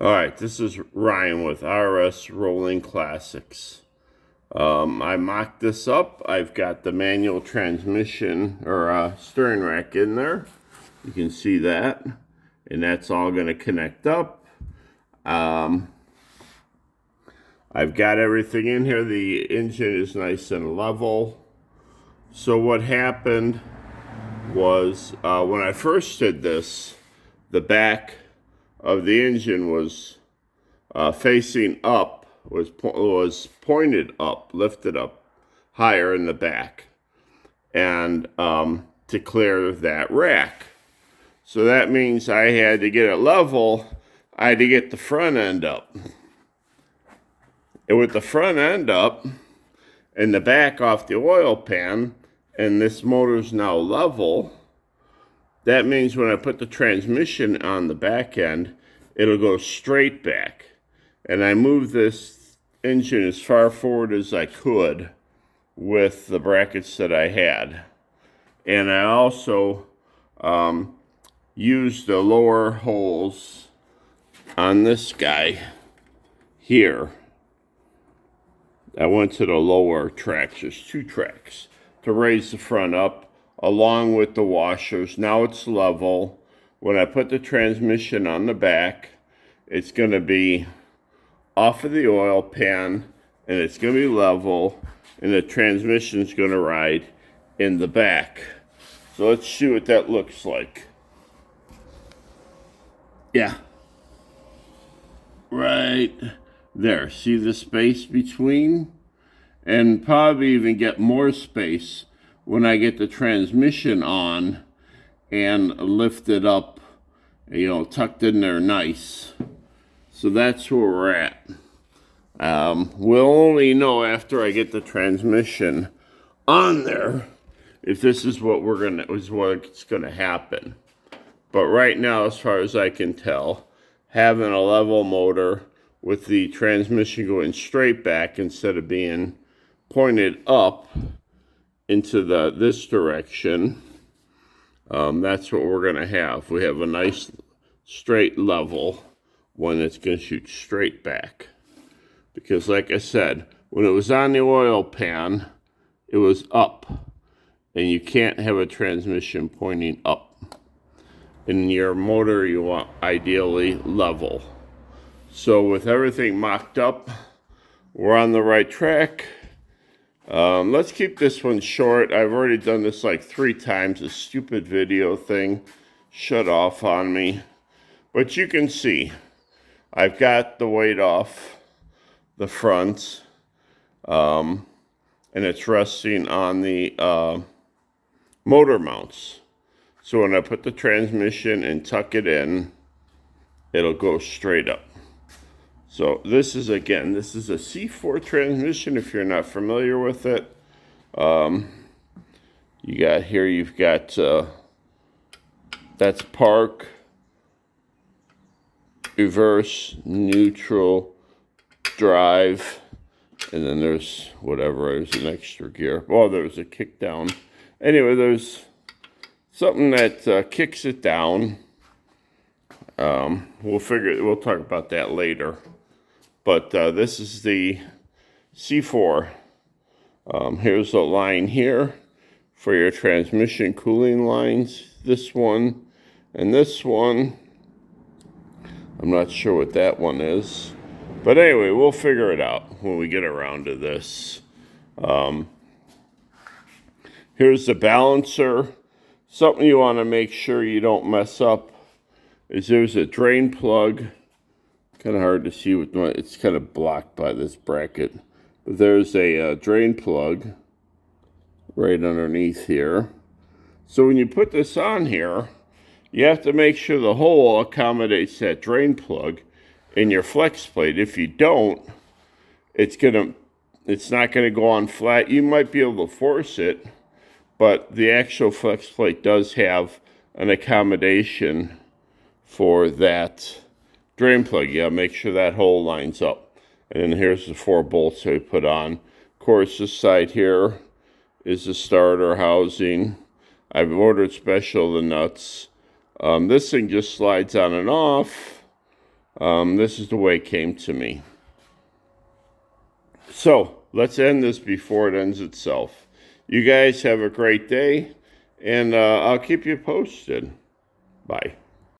All right, this is Ryan with RS Rolling Classics. I mocked this up. I've got the manual transmission or steering rack in there. You can see that, and that's all going to connect up. I've got everything in here. The engine is nice and level. So what happened was when I first did this, the back of the engine was facing up, was pointed up, lifted up higher in the back, and to clear that rack. So that means I had to get it level. I had to get the front end up. And with the front end up and the back off the oil pan, and this motor's now level, that means when I put the transmission on the back end, it'll go straight back. And I moved this engine as far forward as I could with the brackets that I had. And I also used the lower holes on this guy here. I went to the lower tracks. There's 2 tracks to raise the front up along with the washers. Now it's level. When I put the transmission on the back, it's going to be off of the oil pan, and it's going to be level, and the transmission is going to ride in the back. So let's see what that looks like. Yeah. Right there. See the space between? And probably even get more space when I get the transmission on and lift it up, tucked in there nice. So that's where we're at. We'll only know after I get the transmission on there if this is what what's gonna happen. But right now, as far as I can tell, having a level motor with the transmission going straight back instead of being pointed up into this direction, that's what we're gonna have. We have a nice straight level when it's gonna shoot straight back. Because like I said, when it was on the oil pan, it was up, and you can't have a transmission pointing up. In your motor, you want ideally level. So with everything mocked up, we're on the right track. Let's keep this one short. I've already done this like 3 times. A stupid video thing shut off on me. But you can see, I've got the weight off the front, and it's resting on the motor mounts. So when I put the transmission and tuck it in, it'll go straight up. So this is a C4 transmission if you're not familiar with it. You've got that's park, reverse, neutral, drive, and then there's an extra gear. Oh, there's a kick down. Anyway, there's something that kicks it down. We'll talk about that later. But this is the C4. Here's a line here for your transmission cooling lines. This one and this one. I'm not sure what that one is. But anyway, we'll figure it out when we get around to this. Here's the balancer. Something you want to make sure you don't mess up is there's a drain plug. Kind of hard to see it's kind of blocked by this bracket. But there's a drain plug right underneath here. So when you put this on here, you have to make sure the hole accommodates that drain plug in your flex plate. If you don't, it's not gonna go on flat. You might be able to force it, but the actual flex plate does have an accommodation for that drain plug. You gotta make sure that hole lines up. And then here's the 4 bolts that we put on. Of course, this side here is the starter housing. I've ordered special the nuts. This thing just slides on and off. This is the way it came to me. So let's end this before it ends itself. You guys have a great day, and I'll keep you posted. Bye.